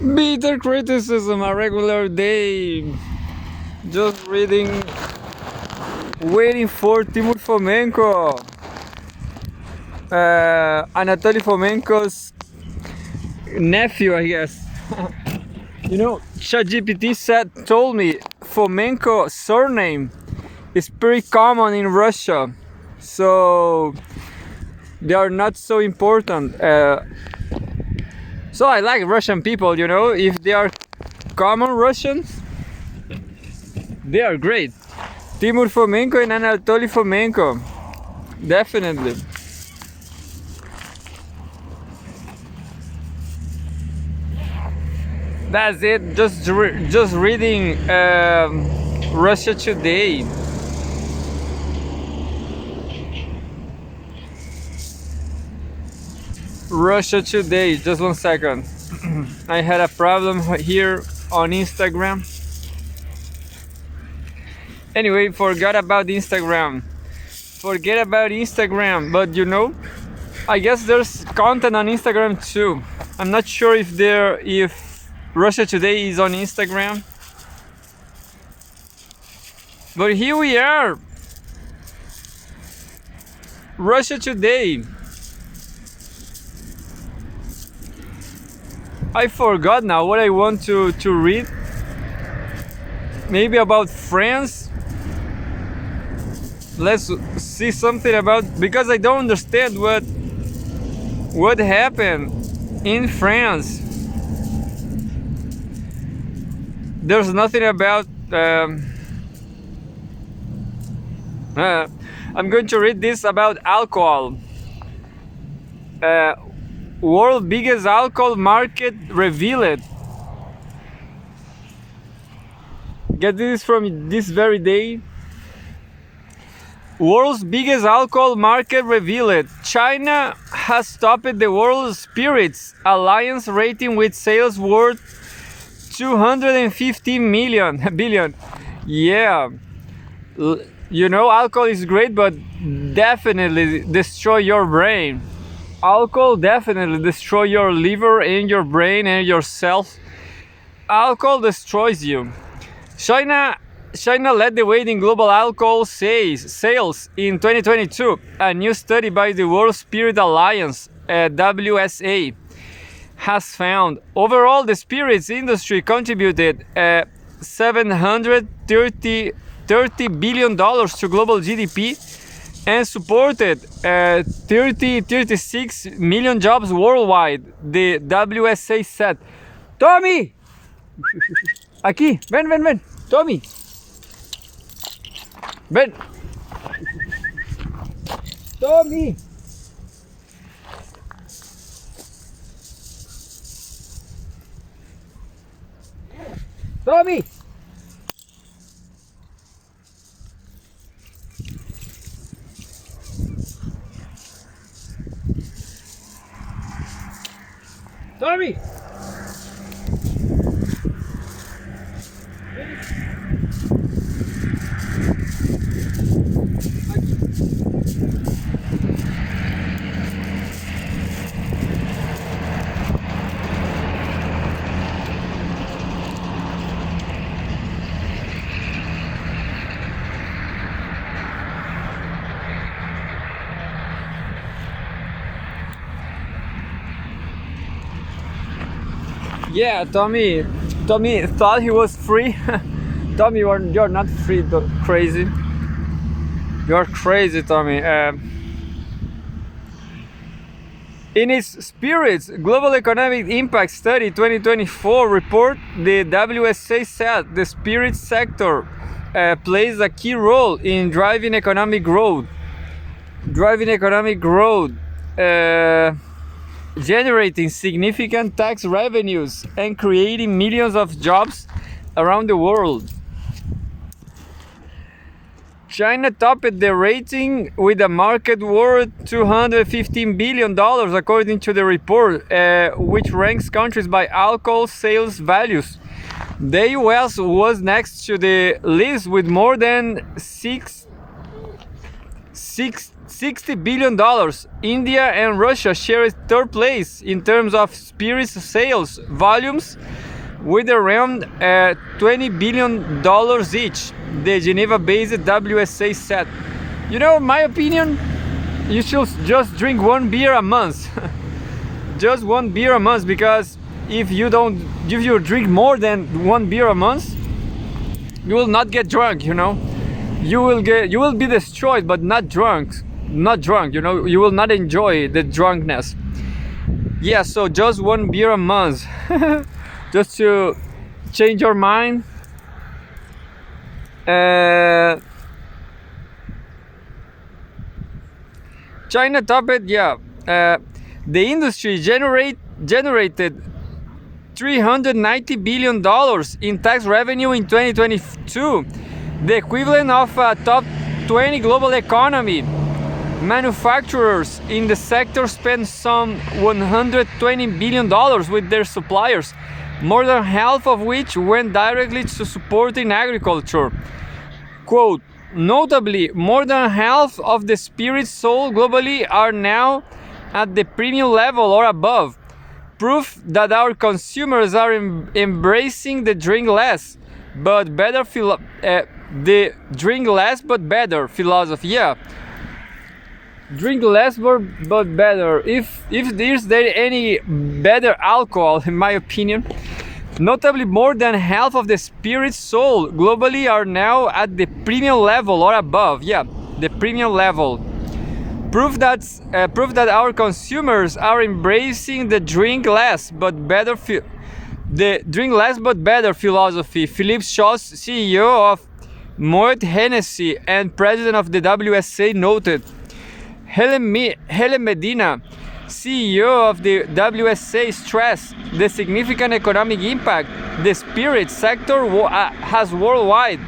Bitter criticism, a regular day. Just reading, waiting for Timur Fomenko. Anatoly Fomenko's nephew, I guess. ChatGPT told me Fomenko surname is pretty common in Russia, so they are not so important. So I like Russian people, if they are common Russians, they are great. Timur Fomenko and Anatoly Fomenko, definitely. That's it. Just reading Russia Today. Russia Today. Just 1 second. I had a problem here on Instagram. Anyway, forget about Instagram. But I guess there's content on Instagram too. I'm not sure if Russia Today is on Instagram. But here we are. Russia Today. I forgot now what I want to read. Maybe about France. Let's see something about, because I don't understand what happened in France. There's nothing about I'm going to read this about alcohol. World biggest alcohol market revealed. Get this from this very day. World's biggest alcohol market revealed. China has topped the World Spirits Alliance rating with sales worth 215 billion. Yeah. Alcohol is great, but definitely destroy your brain. Alcohol definitely destroy your liver and your brain and yourself. Alcohol destroys you. China led the way in global alcohol sales in 2022. A new study by the World Spirit Alliance, WSA, has found overall the spirits industry contributed $730 billion to global GDP and supported 36 million jobs worldwide, the WSA said. Tommy! Aqui, ven. Tommy! Ven! Tommy! Tommy! Tommy! Yeah, Tommy thought he was free. Tommy, you're not free, crazy. You're crazy, Tommy. In its Spirits Global Economic Impact Study 2024 report, the WSA said the spirits sector plays a key role in driving economic growth. Generating significant tax revenues and creating millions of jobs around the world. China topped the rating with a market worth $215 billion, according to the report, which ranks countries by alcohol sales values. The US was next to the list with more than $60 billion. India and Russia share third place in terms of spirits sales volumes with around $20 billion each, the Geneva-based WSA said. You know, in my opinion, you should just drink one beer a month. Just one beer a month, because if you drink more than one beer a month, you will not get drunk, you know. You will be destroyed, but not drunk, you know. You will not enjoy the drunkenness. Yeah, so just one beer a month. Just to change your mind. China topped, yeah. The industry generated $390 billion in tax revenue in 2022, the equivalent of a top 20 global economy. Manufacturers in the sector spent some $120 billion with their suppliers, more than half of which went directly to supporting agriculture. Quote, notably, more than half of the spirits sold globally are now at the premium level or above, proof that our consumers are embracing the drink less but better philosophy. Yeah, drink less but better. If there's any better alcohol, in my opinion. Notably, more than half of the spirits sold globally are now at the premium level or above. Yeah, the premium level. Proof that our consumers are embracing the drink less but better philosophy. Philippe Chaus, CEO of Moet Hennessy and president of the WSA, noted. Helen Medina, CEO of the WSA, stressed the significant economic impact the spirits sector has worldwide,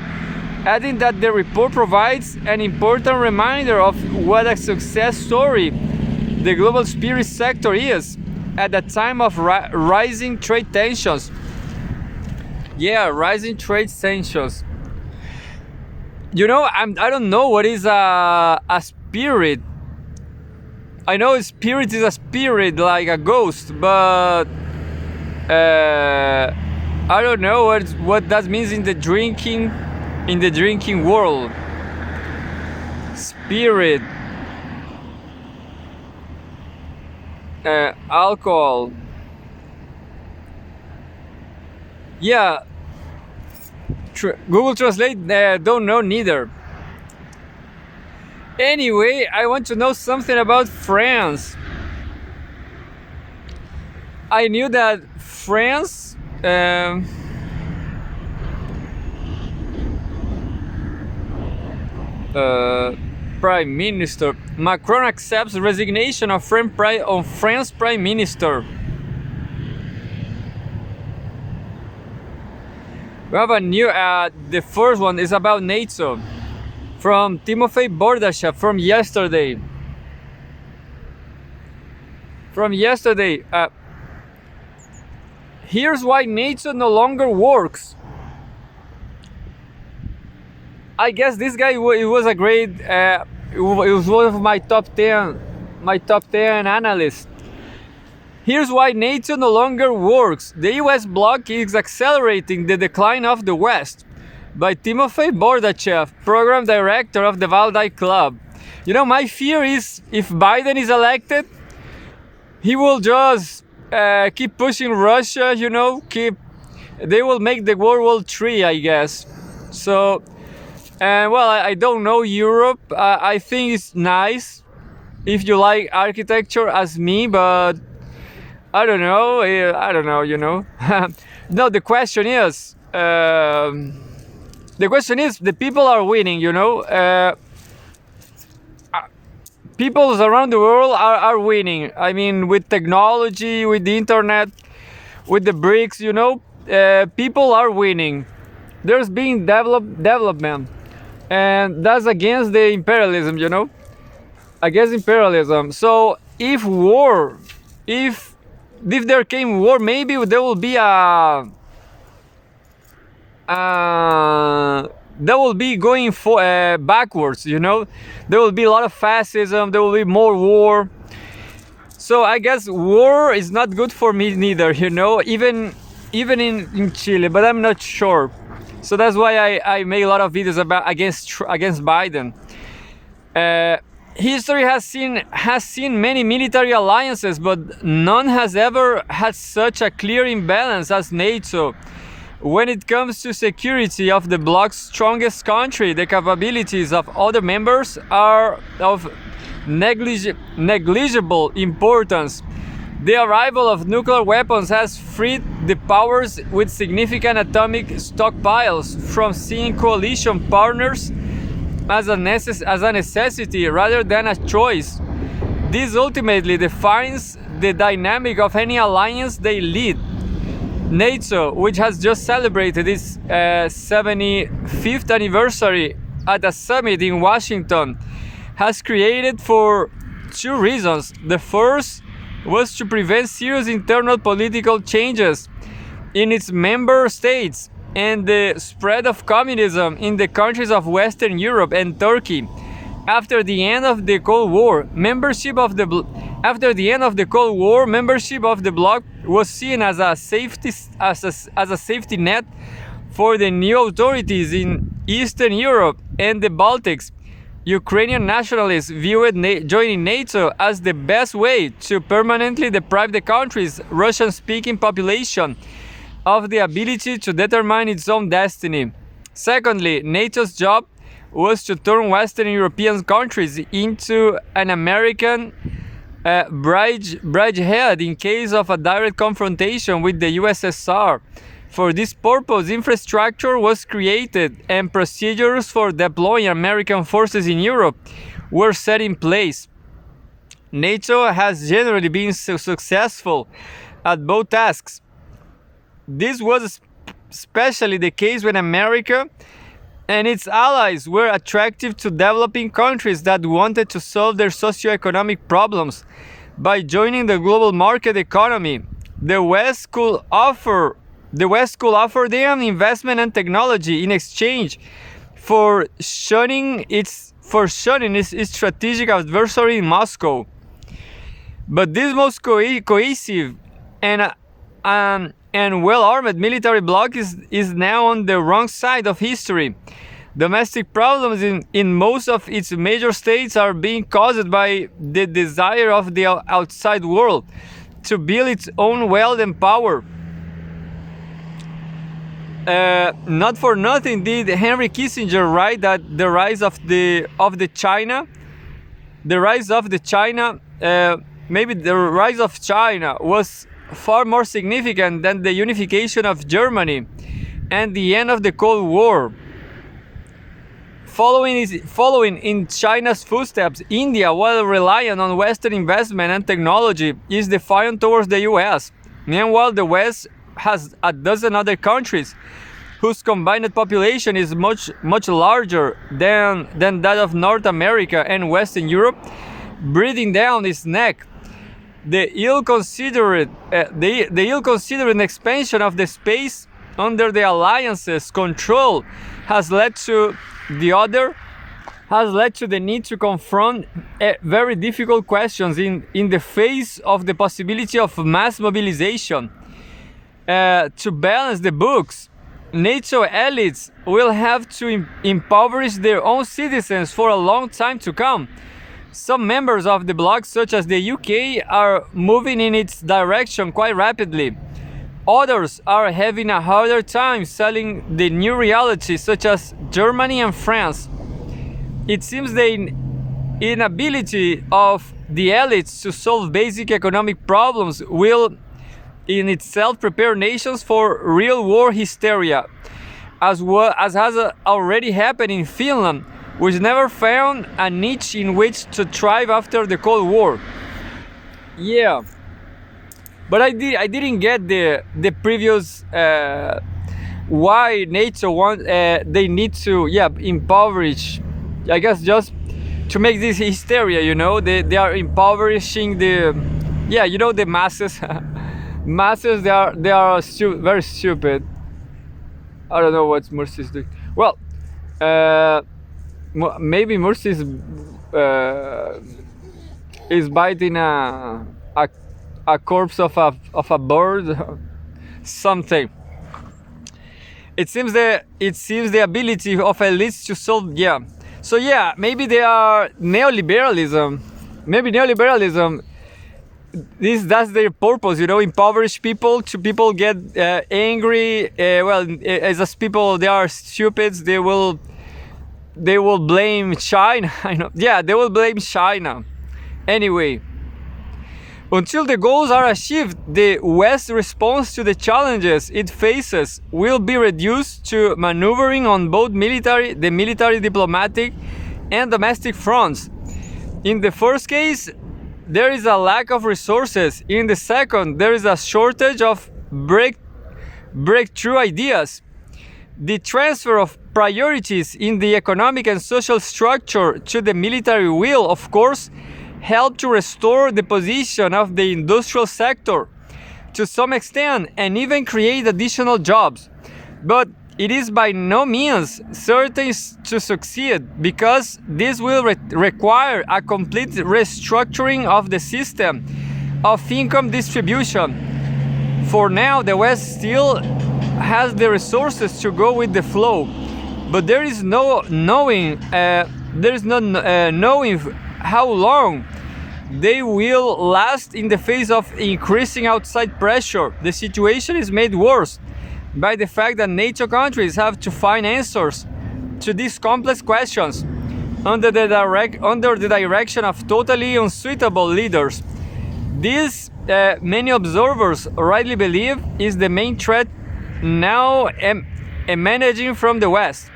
adding that the report provides an important reminder of what a success story the global spirits sector is at a time of rising trade tensions. Yeah, rising trade tensions. You know, I don't know what is a spirit. I know a spirit is a spirit, like a ghost, but I don't know what that means in the drinking world. Spirit, alcohol. Yeah, Google Translate don't know neither. Anyway, I want to know something about France. I knew that France Prime Minister Macron accepts resignation of France Prime Minister. We have a new, the first one is about NATO, from Timofey Bordashev from yesterday. Here's why NATO no longer works. I guess this guy, it was a great, it was one of my top 10 analysts. Here's why NATO no longer works. The US bloc is accelerating the decline of the West, by Timofey Bordashev, program director of the Valdai Club. You know, my fear is if Biden is elected, he will just keep pushing Russia, you know, they will make the World War III, I guess. So, well, I don't know Europe. I think it's nice if you like architecture as me, but I don't know, you know. No, the question is, the people are winning, you know. Peoples around the world are winning. I mean, with technology, with the internet, with the BRICS, you know, people are winning. There's being development, and that's against the imperialism, you know, against imperialism. So if there came war, maybe there will be a that will be going for backwards. You know, there will be a lot of fascism. There will be more war. So I guess war is not good for me neither. You know, even in Chile, but I'm not sure. So that's why I make a lot of videos about against Biden. History has seen many military alliances, but none has ever had such a clear imbalance as NATO. When it comes to security of the bloc's strongest country, the capabilities of other members are of negligible importance. The arrival of nuclear weapons has freed the powers with significant atomic stockpiles from seeing coalition partners as a necessity rather than a choice. This ultimately defines the dynamic of any alliance they lead. NATO, which has just celebrated its 75th anniversary at a summit in Washington, has created for two reasons. The first was to prevent serious internal political changes in its member states and the spread of communism in the countries of Western Europe and Turkey. After the end of the Cold War, membership of the bloc was seen as a safety net for the new authorities in Eastern Europe and the Baltics. Ukrainian nationalists viewed joining NATO as the best way to permanently deprive the country's Russian-speaking population of the ability to determine its own destiny. Secondly, NATO's job was to turn Western European countries into an American bridgehead in case of a direct confrontation with the USSR. For this purpose, infrastructure was created and procedures for deploying American forces in Europe were set in place. NATO has generally been successful at both tasks. This was especially the case when America and its allies were attractive to developing countries that wanted to solve their socioeconomic problems by joining the global market economy. The West could offer them investment and technology in exchange for shunning its strategic adversary in Moscow. But this most cohesive and well-armed military bloc is now on the wrong side of history. Domestic problems in most of its major states are being caused by the desire of the outside world to build its own wealth and power. Not for nothing did Henry Kissinger write that the rise of the China was far more significant than the unification of Germany and the end of the Cold War. Following in China's footsteps, India, while relying on Western investment and technology, is defiant towards the US. Meanwhile, the West has a dozen other countries whose combined population is much larger than that of North America and Western Europe, breathing down its neck. The ill-considered expansion of the space under the alliance's control has led to the need to confront very difficult questions in the face of the possibility of mass mobilization. To balance the books, NATO elites will have to impoverish their own citizens for a long time to come. Some members of the bloc, such as the UK, are moving in its direction quite rapidly. Others are having a harder time selling the new reality, such as Germany and France. It seems the inability of the elites to solve basic economic problems will in itself prepare nations for real war hysteria, as has already happened in Finland, which never found a niche in which to thrive after the Cold War. Yeah, but I didn't get the previous why NATO they need to impoverish. I guess just to make this hysteria, they are impoverishing the masses. Masses, they are very stupid. I don't know what Mursi is doing. Well, Uh, Maybe Mursi is biting a corpse of a bird, something. It seems the ability of elites to solve, yeah. So yeah, maybe they are neoliberalism. Maybe neoliberalism, that's their purpose, impoverish people, to people get angry. As people, they are stupids. They will blame China. I know. Yeah, they will blame China. Anyway, until the goals are achieved, the West's response to the challenges it faces will be reduced to maneuvering on both the military, diplomatic, and domestic fronts. In the first case, there is a lack of resources. In the second, there is a shortage of breakthrough ideas. The transfer of priorities in the economic and social structure to the military will, of course, help to restore the position of the industrial sector to some extent and even create additional jobs. But it is by no means certain to succeed, because this will require a complete restructuring of the system of income distribution. For now, the West still has the resources to go with the flow, but there is no knowing how long they will last in the face of increasing outside pressure. The situation is made worse by the fact that NATO countries have to find answers to these complex questions under the direction of totally unsuitable leaders. This, many observers rightly believe, is the main threat now emanating from the West.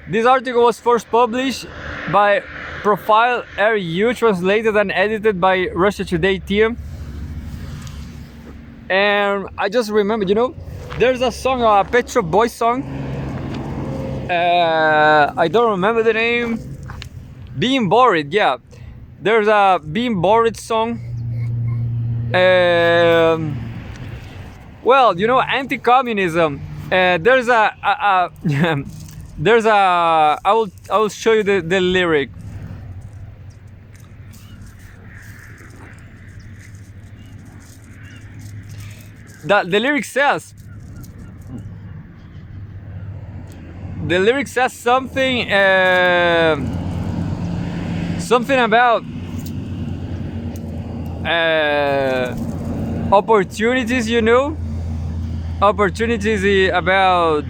This article was first published by Profile RU, translated and edited by Russia Today team. And I just remembered, there's a song, a Pet Shop Boys song. I don't remember the name. Being Bored, yeah. There's a Being Bored song. Anti-communism. There's a there's a. I will show you the lyric. The lyric says. The lyric says something. Something about opportunities. Opportunities about.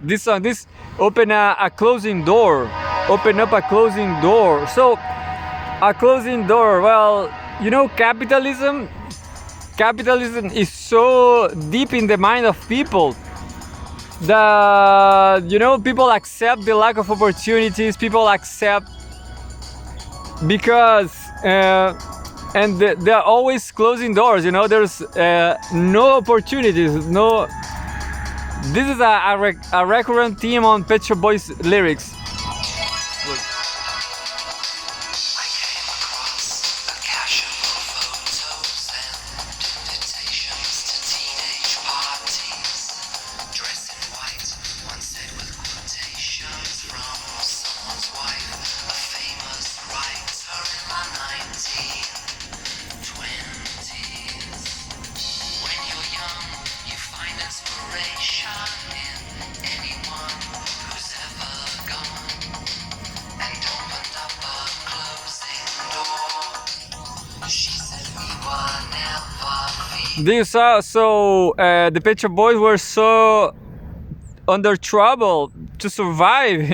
This song, this open a closing door, open up a closing door. So a closing door, well, capitalism is so deep in the mind of people that people accept the lack of opportunities. People accept because and they're always closing doors. There's no opportunities, no. This is a recurrent theme on Pet Shop Boys lyrics. The Pet Shop Boys were so under trouble to survive,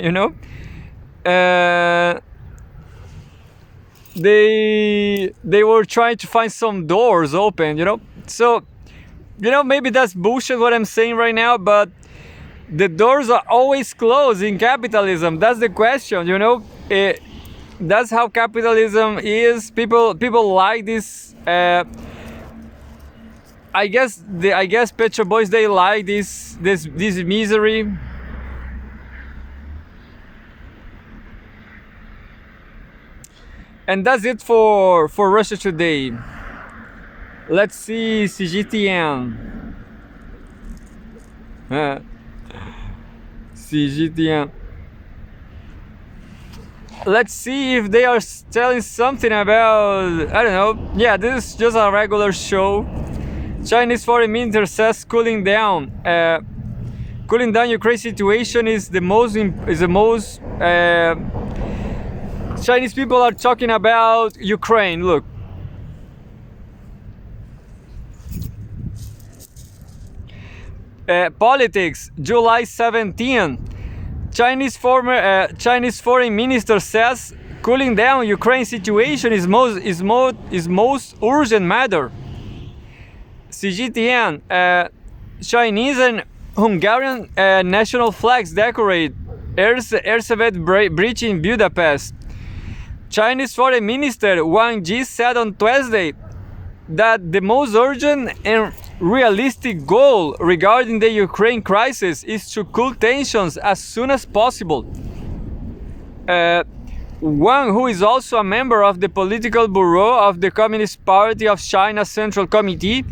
they were trying to find some doors open, So, maybe that's bullshit what I'm saying right now, but the doors are always closed in capitalism. That's the question, that's how capitalism is. People like this. I guess Pet Shop Boys, they like this misery. And that's it for Russia Today. Let's see CGTN. CGTN. Let's see if they are telling something about, I don't know. Yeah, this is just a regular show. Chinese foreign minister says cooling down Ukraine situation is the most Chinese people are talking about Ukraine. Look. Politics, July 17. Chinese foreign minister says cooling down Ukraine situation is most urgent matter. CGTN, Chinese and Hungarian national flags decorate Erzsébet Bridge in Budapest. Chinese Foreign Minister Wang Yi said on Tuesday that the most urgent and realistic goal regarding the Ukraine crisis is to cool tensions as soon as possible. Wang, who is also a member of the political bureau of the Communist Party of China's Central Committee,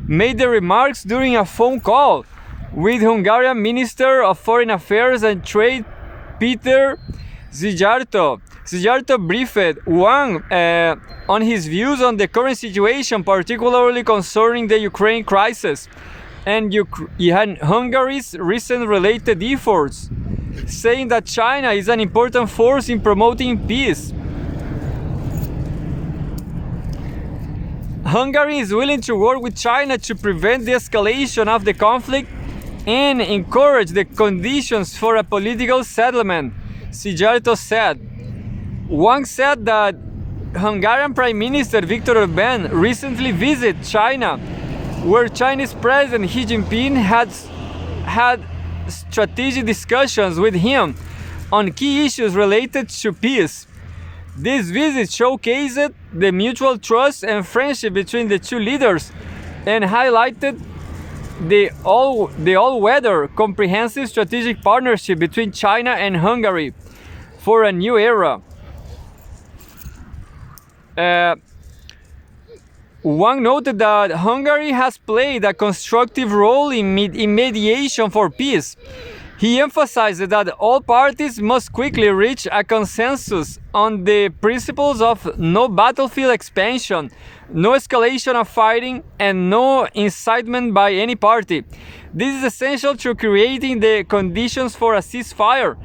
made the remarks during a phone call with Hungarian Minister of Foreign Affairs and Trade Peter Szijjártó. Szijjártó briefed Wang on his views on the current situation, particularly concerning the Ukraine crisis and Hungary's recent related efforts, saying that China is an important force in promoting peace. Hungary is willing to work with China to prevent the escalation of the conflict and encourage the conditions for a political settlement, Szijjártó said. Wang said that Hungarian Prime Minister Viktor Orbán recently visited China, where Chinese President Xi Jinping had strategic discussions with him on key issues related to peace. This visit showcased the mutual trust and friendship between the two leaders and highlighted the all-weather comprehensive strategic partnership between China and Hungary for a new era. Wang noted that Hungary has played a constructive role in mediation for peace. He emphasized that all parties must quickly reach a consensus on the principles of no battlefield expansion, no escalation of fighting, and no incitement by any party. This is essential to creating the conditions for a ceasefire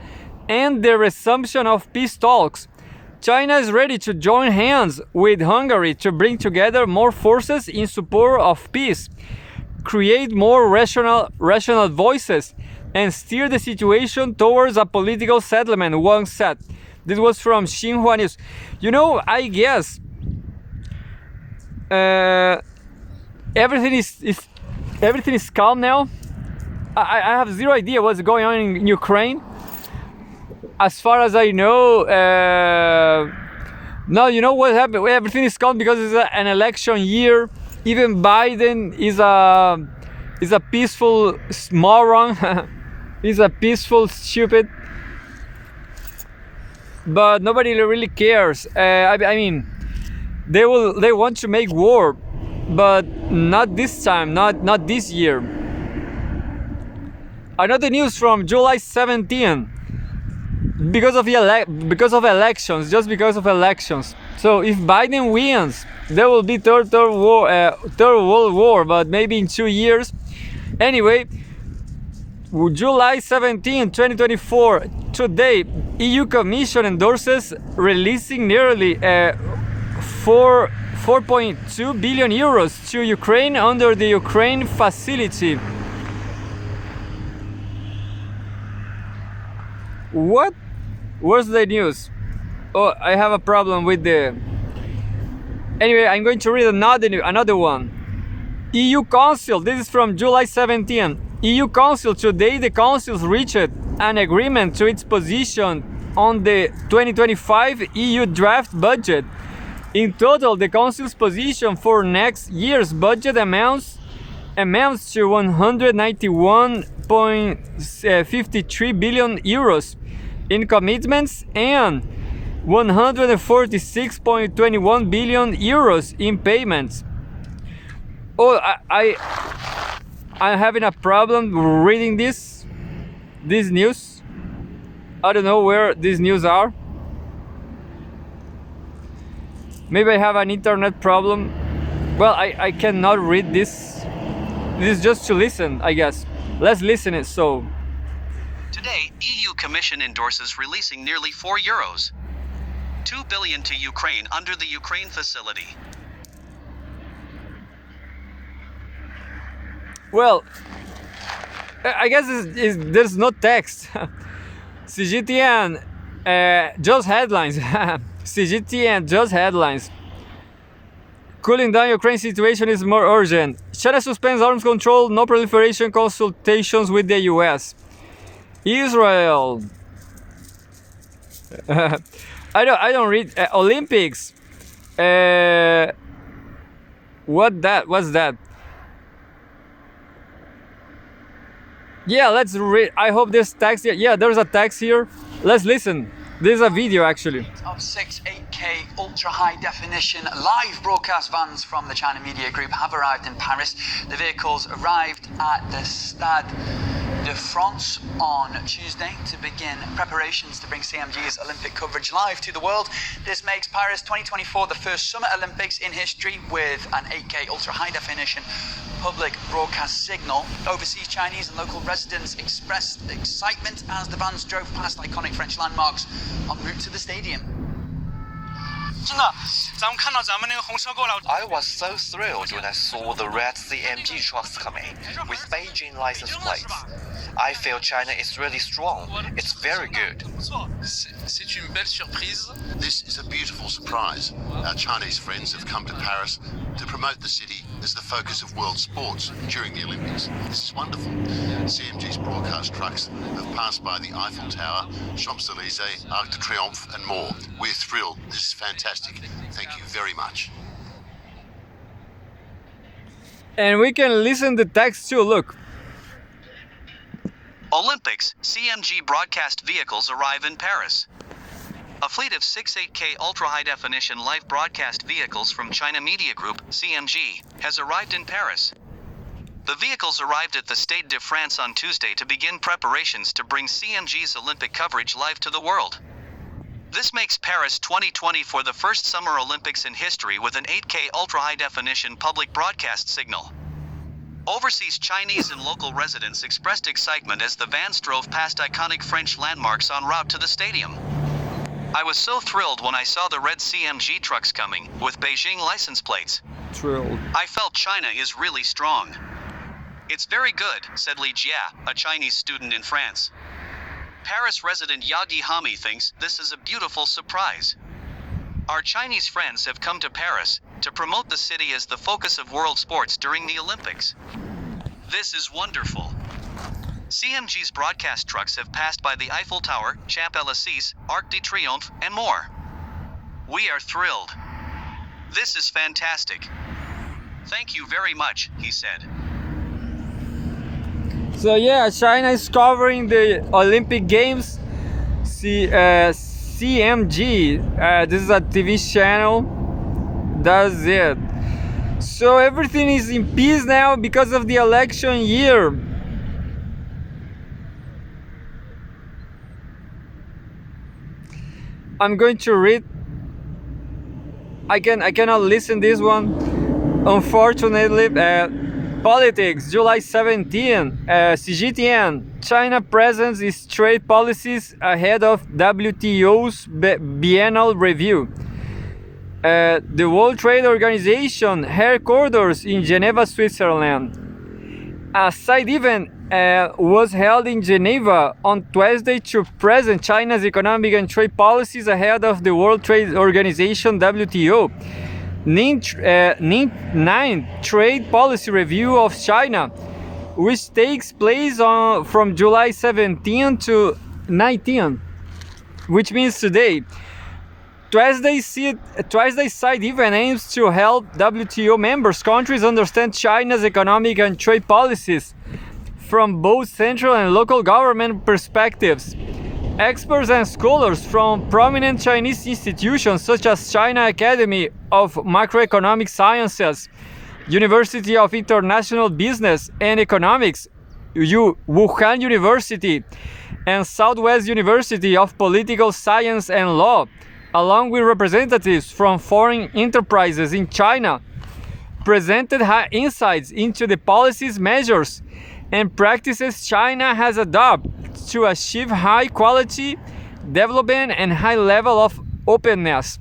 and the resumption of peace talks. China is ready to join hands with Hungary to bring together more forces in support of peace, create more rational voices, and steer the situation towards a political settlement, Wang said. This was from Xinhua News. You know, I guess everything is calm now. I have zero idea what's going on in Ukraine. As far as I know, now you know what happened. Everything is calm because it's an election year. Even Biden is a peaceful moron. He's a peaceful stupid. But nobody really cares. I mean, they want to make war, but not this time, not this year. Another news from July 17. Because of elections, just because of elections. So if Biden wins, there will be third world war, but maybe in 2 years. Anyway, July 17, 2024, today, EU Commission endorses releasing nearly 4.2 billion euros to Ukraine under the Ukraine facility. What? Where's the news? Oh, I have a problem with the... Anyway, I'm going to read another one. EU Council, this is from July 17. EU Council, today the Council reached an agreement to its position on the 2025 EU draft budget. In total, the Council's position for next year's budget amounts to 191.53 billion euros in commitments and 146.21 billion euros in payments. Oh, I'm having a problem reading this news. I don't know where these news are. Maybe I have an internet problem. Well, I cannot read this. This is just to listen, I guess. Let's listen it. So today, EU Commission endorses releasing nearly €4, 2 billion to Ukraine under the Ukraine facility. well, I guess there's no text. CGTN, just headlines. CGTN, just headlines. Cooling down Ukraine situation is more urgent. China suspends arms control, no proliferation consultations with the US. Israel. I don't read Olympics. What's that? Yeah, let's read. I hope there's text here. Yeah, there's a text here. Let's listen. This is a video actually. Of 6 8K ultra high definition live broadcast vans from the China Media Group have arrived in Paris. The vehicles arrived at the Stade de France on Tuesday to begin preparations to bring CMG's Olympic coverage live to the world. This makes Paris 2024 the first Summer Olympics in history with an 8K ultra high definition public broadcast signal. Overseas Chinese and local residents expressed excitement as the vans drove past iconic French landmarks en route to the stadium. I was so thrilled when I saw the red CMG trucks coming with Beijing license plates. I feel China is really strong. It's very good. C'est une belle surprise. This is a beautiful surprise. Our Chinese friends have come to Paris to promote the city as the focus of world sports during the Olympics. This is wonderful. CMG's broadcast trucks have passed by the Eiffel Tower, Champs-Élysées, Arc de Triomphe and more. We're thrilled. This is fantastic. Thank you very much. And we can listen the text too. Look. Olympics, CMG broadcast vehicles arrive in Paris. A fleet of 6 8K ultra-high-definition live broadcast vehicles from China Media Group, CMG, has arrived in Paris. The vehicles arrived at the Stade de France on Tuesday to begin preparations to bring CMG's Olympic coverage live to the world. This makes Paris 2024 the first Summer Olympics in history with an 8K ultra-high-definition public broadcast signal. Overseas Chinese and local residents expressed excitement as the vans drove past iconic French landmarks en route to the stadium. I was so thrilled when I saw the red CMG trucks coming, with Beijing license plates. Thrilled. I felt China is really strong. It's very good, said Li Jia, a Chinese student in France. Paris resident Yagi Hami thinks this is a beautiful surprise. Our Chinese friends have come to Paris to promote the city as the focus of world sports during the Olympics. This is wonderful. CMG's broadcast trucks have passed by the Eiffel Tower, Champs-Élysées, Arc de Triomphe, and more. We are thrilled. This is fantastic. Thank you very much, he said. So yeah, China is covering the Olympic Games. CMG, this is a TV channel. That's it. So everything is in peace now because of the election year. I'm going to read. I cannot listen this one, unfortunately. Politics, July 17, CGTN, China presents its trade policies ahead of WTO's biennial review. The World Trade Organization headquarters in Geneva, Switzerland. A side event was held in Geneva on Tuesday to present China's economic and trade policies ahead of the World Trade Organization WTO. Ninth Trade Policy Review of China, which takes place from July 17 to 19, which means today. Tuesday's side event aims to help WTO members countries understand China's economic and trade policies from both central and local government perspectives. Experts and scholars from prominent Chinese institutions such as China Academy of Macroeconomic Sciences, University of International Business and Economics, Wuhan University, and Southwest University of Political Science and Law, along with representatives from foreign enterprises in China, presented insights into the policies, measures, and practices China has adopted to achieve high quality development and high level of openness.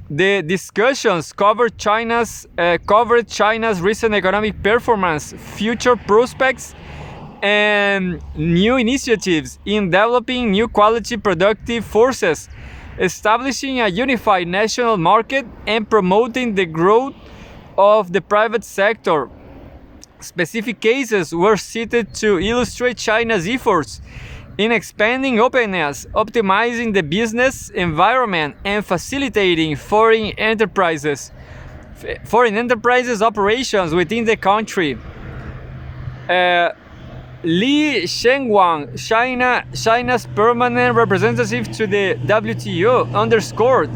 The discussions covered China's recent economic performance, future prospects, and new initiatives in developing new quality productive forces, establishing a unified national market, and promoting the growth of the private sector. Specific cases were cited to illustrate China's efforts in expanding openness, optimizing the business environment, and facilitating foreign enterprises operations within the country. Li Shengwang, China's permanent representative to the WTO, underscored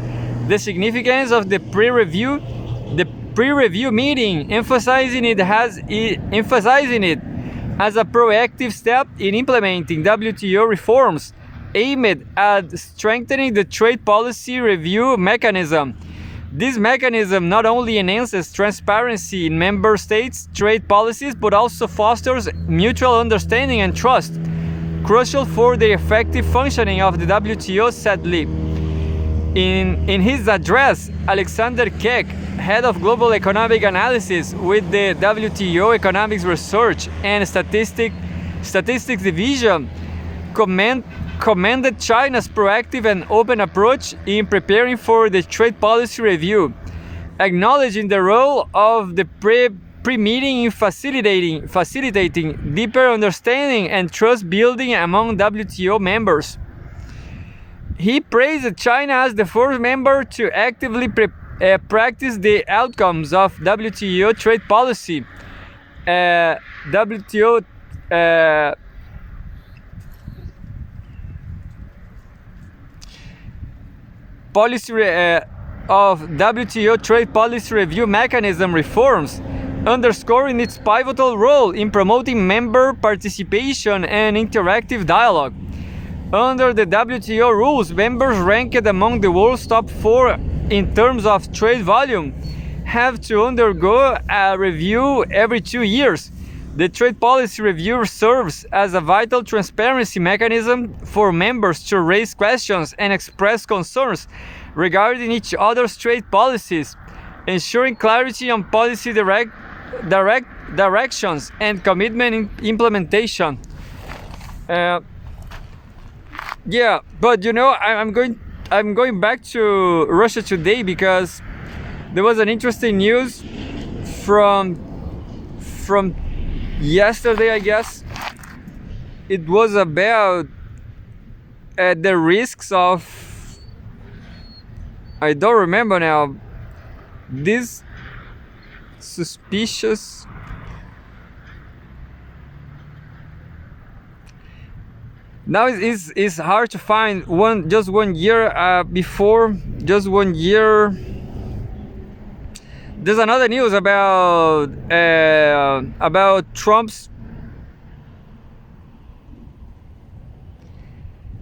the significance of the pre-review meeting, emphasizing it as a proactive step in implementing WTO reforms aimed at strengthening the trade policy review mechanism. This mechanism not only enhances transparency in member states' trade policies, but also fosters mutual understanding and trust, crucial for the effective functioning of the WTO, said Li. In his address, Alexander Keck, head of global economic analysis with the WTO Economics Research and Statistics Division, commended China's proactive and open approach in preparing for the trade policy review, acknowledging the role of the pre-meeting in facilitating deeper understanding and trust building among WTO members. He praised China as the first member to actively practice the outcomes of WTO trade policy. WTO trade policy review mechanism reforms, underscoring its pivotal role in promoting member participation and interactive dialogue. Under the WTO rules, members ranked among the world's top 4 in terms of trade volume have to undergo a review every 2 years. The trade policy review serves as a vital transparency mechanism for members to raise questions and express concerns regarding each other's trade policies, ensuring clarity on policy directions and commitment in implementation. Yeah, but you know, I'm going back to Russia Today because there was an interesting news from yesterday, I guess. It was about the risks of, I don't remember now, this suspicious now it's hard to find just 1 year before, just 1 year. There's another news about Trump's.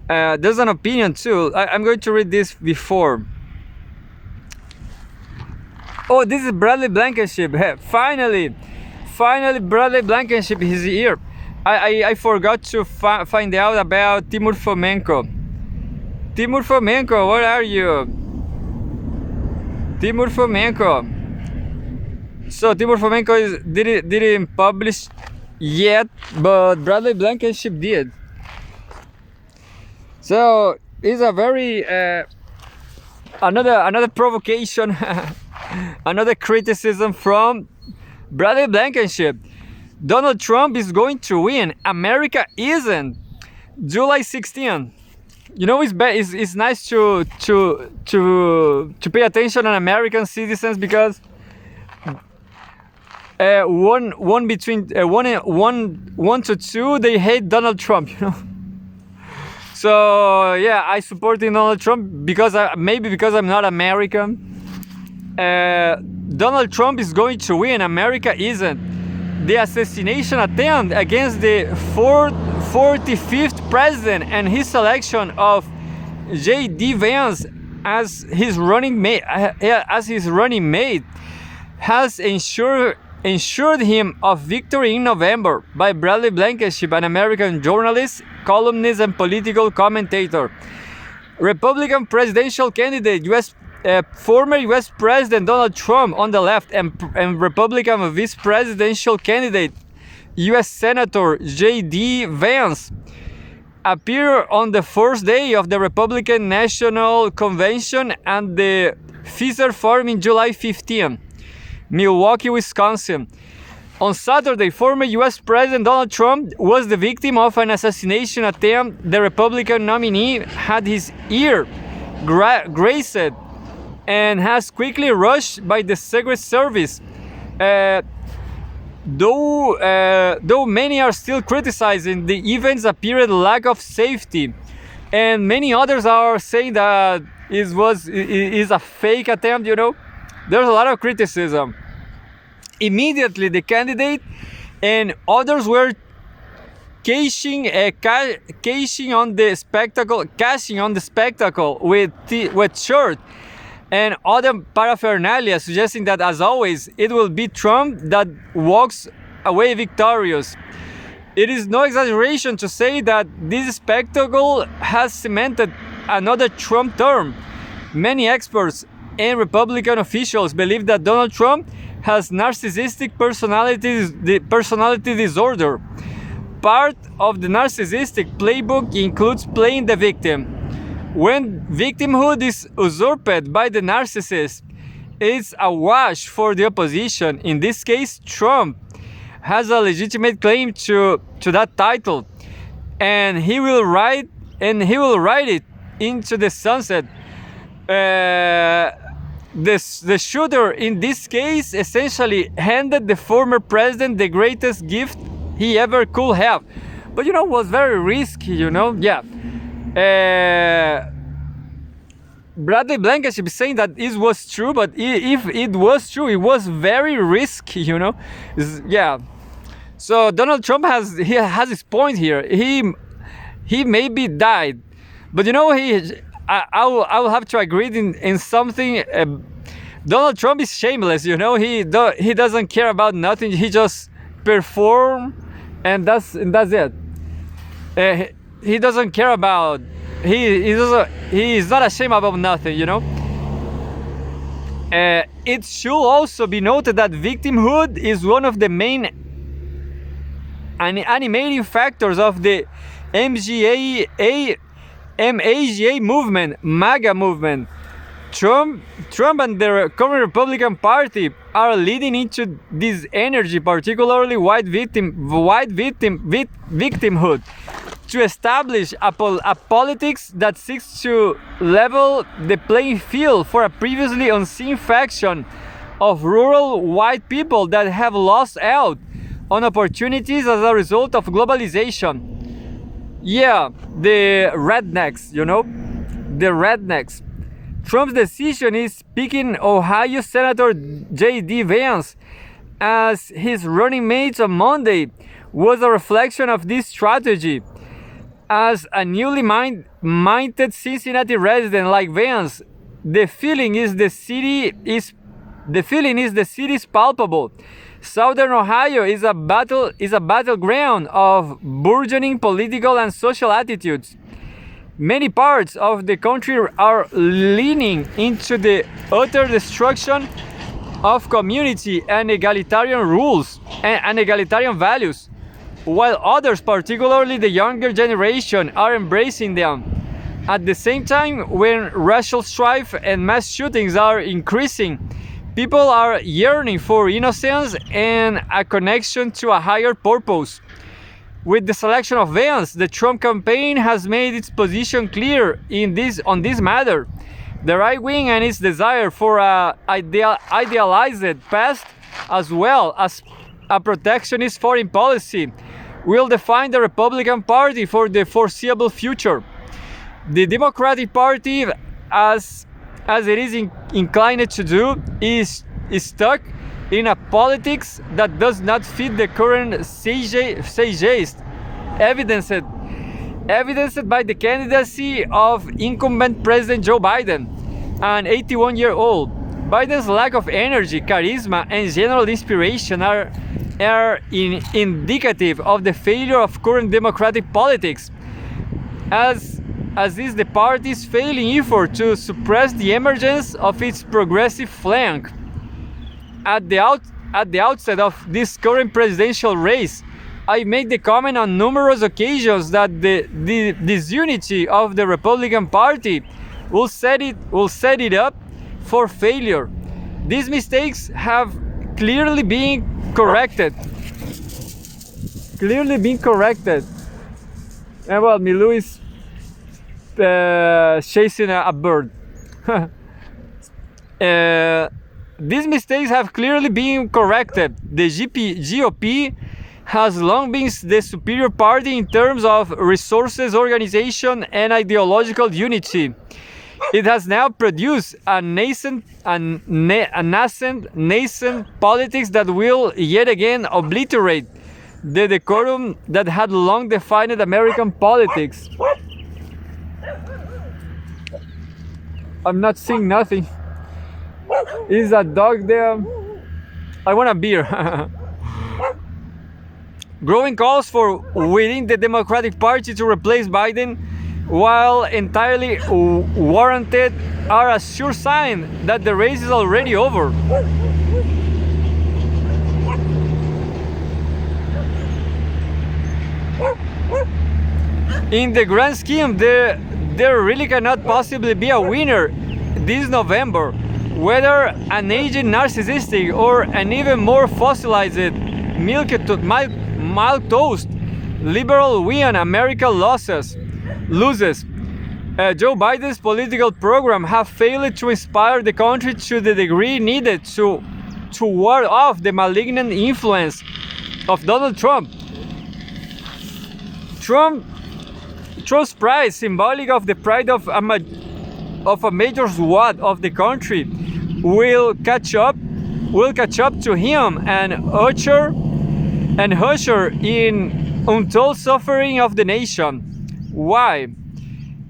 There's an opinion too. I'm going to read this before. Oh, this is Bradley Blankenship. Hey, finally, Bradley Blankenship is here. I forgot to find out about Timur Fomenko. Timur Fomenko, where are you? Timur Fomenko. So Timur Fomenko didn't publish yet, but Bradley Blankenship did. So it's a very another provocation, another criticism from Bradley Blankenship. Donald Trump is going to win. America isn't. July 16th. You know, it's nice to pay attention on American citizens because one to two they hate Donald Trump. You know. So yeah, I supporting Donald Trump because maybe because I'm not American. Donald Trump is going to win. America isn't. The assassination attempt against the 45th president and his selection of J.D. Vance as his running mate, has ensured him of victory in November by Bradley Blankenship, an American journalist, columnist, and political commentator. Republican presidential candidate, former U.S. President Donald Trump on the left, and Republican vice presidential candidate, U.S. Senator J.D. Vance, appear on the first day of the Republican National Convention and the Pfizer Forum in July 15, Milwaukee, Wisconsin. On Saturday, former U.S. President Donald Trump was the victim of an assassination attempt. The Republican nominee had his ear grazed and has quickly rushed by the Secret Service. Though many are still criticizing the event's apparent lack of safety, and many others are saying that it is a fake attempt, there's a lot of criticism. Immediately, the candidate and others were cashing on the spectacle with shirt and other paraphernalia, suggesting that, as always, it will be Trump that walks away victorious. It is no exaggeration to say that this spectacle has cemented another Trump term. Many experts and Republican officials believe that Donald Trump has narcissistic personality disorder. Part of the narcissistic playbook includes playing the victim. When victimhood is usurped by the narcissist, it's a wash for the opposition. In this case, Trump has a legitimate claim to that title, and he will ride it into the sunset. The shooter in this case essentially handed the former president the greatest gift he ever could have. But was very risky, Bradley Blankenship is saying that it was true, but if it was true, it was very risky, Yeah. So Donald Trump has his point here. He maybe died, but I will have to agree in something. Donald Trump is shameless, He doesn't care about nothing. He just perform, and that's it. He doesn't care about. He is not ashamed about nothing, It should also be noted that victimhood is one of the main animating factors of the MAGA movement, MAGA movement. Trump and the current Republican Party are leading into this energy, particularly white victimhood, to establish a politics that seeks to level the playing field for a previously unseen faction of rural white people that have lost out on opportunities as a result of globalization. Yeah, the rednecks, the rednecks. Trump's decision is picking Ohio Senator J.D. Vance as his running mate on Monday was a reflection of this strategy. As a newly minded Cincinnati resident like Vance, the feeling is the city's palpable. Southern Ohio is a battleground of burgeoning political and social attitudes. Many parts of the country are leaning into the utter destruction of community and egalitarian rules and egalitarian values, while others, particularly the younger generation, are embracing them. At the same time, when racial strife and mass shootings are increasing, people are yearning for innocence and a connection to a higher purpose. With the selection of Vance, the Trump campaign has made its position clear on this matter. The right wing and its desire for an idealized past, as well as a protectionist foreign policy, will define the Republican Party for the foreseeable future. The Democratic Party, as it is inclined to do, is stuck in a politics that does not fit the current zeitgeist, evidenced by the candidacy of incumbent President Joe Biden, an 81-year-old. Biden's lack of energy, charisma, and general inspiration are indicative of the failure of current democratic politics, as is the party's failing effort to suppress the emergence of its progressive flank. At the outset of this current presidential race, I made the comment on numerous occasions that the disunity of the Republican Party will set it up for failure. These mistakes have clearly been corrected. And well, Milou is chasing a bird. These mistakes have clearly been corrected. The GOP has long been the superior party in terms of resources, organization, and ideological unity. It has now produced a nascent politics that will yet again obliterate the decorum that had long defined American politics. I'm not seeing nothing. Is a dog there? I want a beer. Growing calls for within the Democratic Party to replace Biden, while entirely warranted, are a sure sign that the race is already over. In the grand scheme, there really cannot possibly be a winner this November, whether an aging narcissistic or an even more fossilized milk toast liberal win, America loses. Joe Biden's political program have failed to inspire the country to the degree needed to ward off the malignant influence of Donald Trump. Trump's pride, symbolic of the pride of a major swath of the country, will catch up to him and usher in untold suffering of the nation. Why?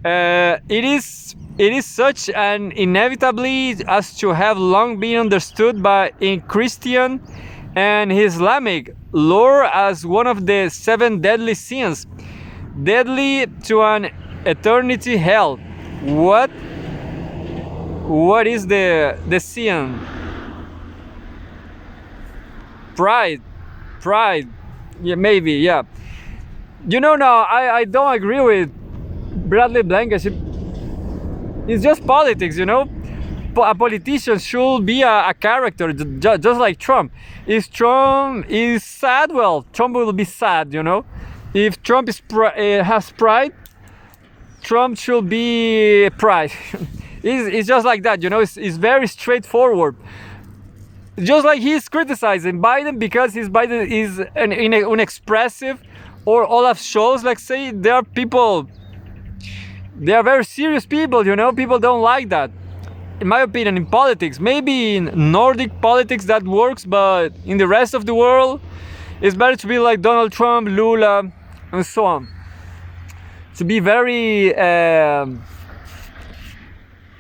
It is such an inevitably as to have long been understood in Christian and Islamic lore as one of the 7 deadly sins, deadly to an eternity hell. What is the sin? Pride. Yeah, maybe, yeah. No, I don't agree with Bradley Blankenship. It's just politics, A politician should be a character, just like Trump. If Trump is sad, well, Trump will be sad, If Trump has pride, Trump should be pride. It's just like that, It's very straightforward. Just like he's criticizing Biden because Biden is unexpressive, or Olaf Scholz, let's say, they are very serious people, People don't like that. In my opinion, in politics, maybe in Nordic politics that works, but in the rest of the world, it's better to be like Donald Trump, Lula, and so on. To be very,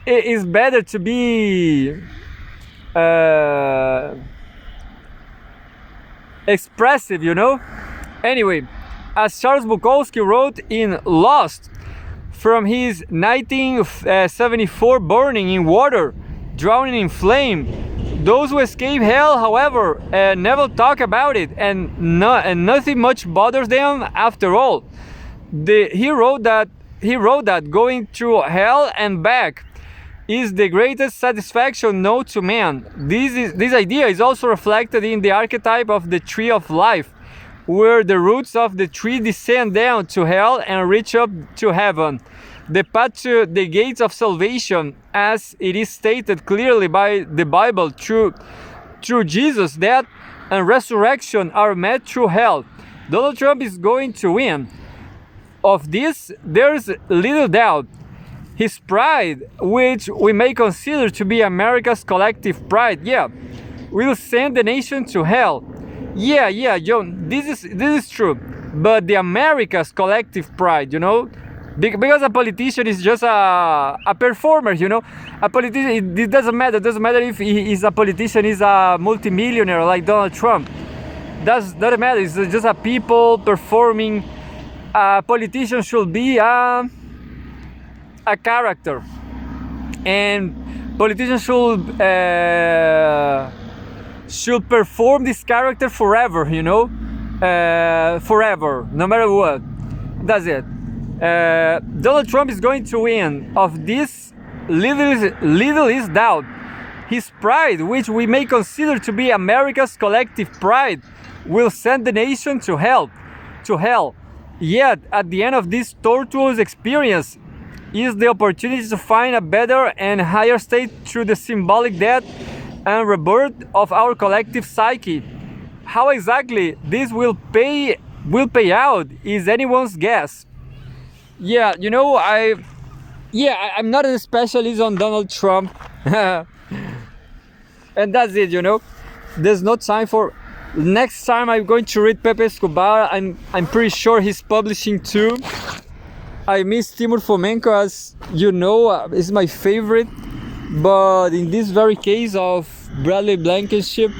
it's better to be expressive, Anyway, as Charles Bukowski wrote in Lost, from his 1974 burning in water, drowning in flame, those who escape hell, however, never talk about it, and nothing much bothers them after all. He wrote that going through hell and back is the greatest satisfaction known to man. This idea is also reflected in the archetype of the tree of life, where the roots of the tree descend down to hell and reach up to heaven. The path to the gates of salvation, as it is stated clearly by the Bible, through Jesus' death and resurrection, are met through hell. Donald Trump is going to win. Of this, there's little doubt. his pride, which we may consider to be America's collective pride, will send the nation to hell. Yeah, John, this is true. But the America's collective pride, because a politician is just a performer, a politician, it doesn't matter. It doesn't matter if he is a politician, is a multimillionaire like Donald Trump. Doesn't matter. It's just a people performing. A politician should be a character, and politicians should perform this character forever, forever, no matter what. That's it. Donald Trump is going to win. Of this, little is doubt. His pride, which we may consider to be America's collective pride, will send the nation to hell. Yet, at the end of this tortuous experience, is the opportunity to find a better and higher state through the symbolic death and rebirth of our collective psyche. How exactly this will pay out is anyone's guess. I'm not a specialist on Donald Trump. And that's it, There's no time for... Next time I'm going to read Pepe Escobar. I'm pretty sure he's publishing too. I miss Timur Fomenko, as is my favorite. But in this very case of Bradley Blankenship,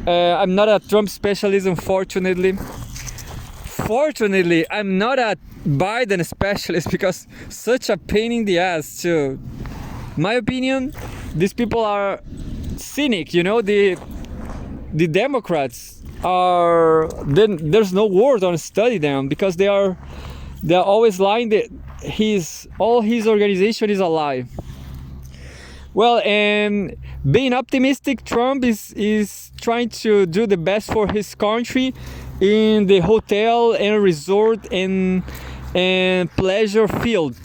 I'm not a Trump specialist, unfortunately. Fortunately, I'm not a Biden specialist, because such a pain in the ass too. My opinion, these people are cynic, the Democrats are, then there's no word on study them, because they're always lying. All his organization is a lie. Well, and being optimistic, Trump is trying to do the best for his country in the hotel and resort and pleasure field.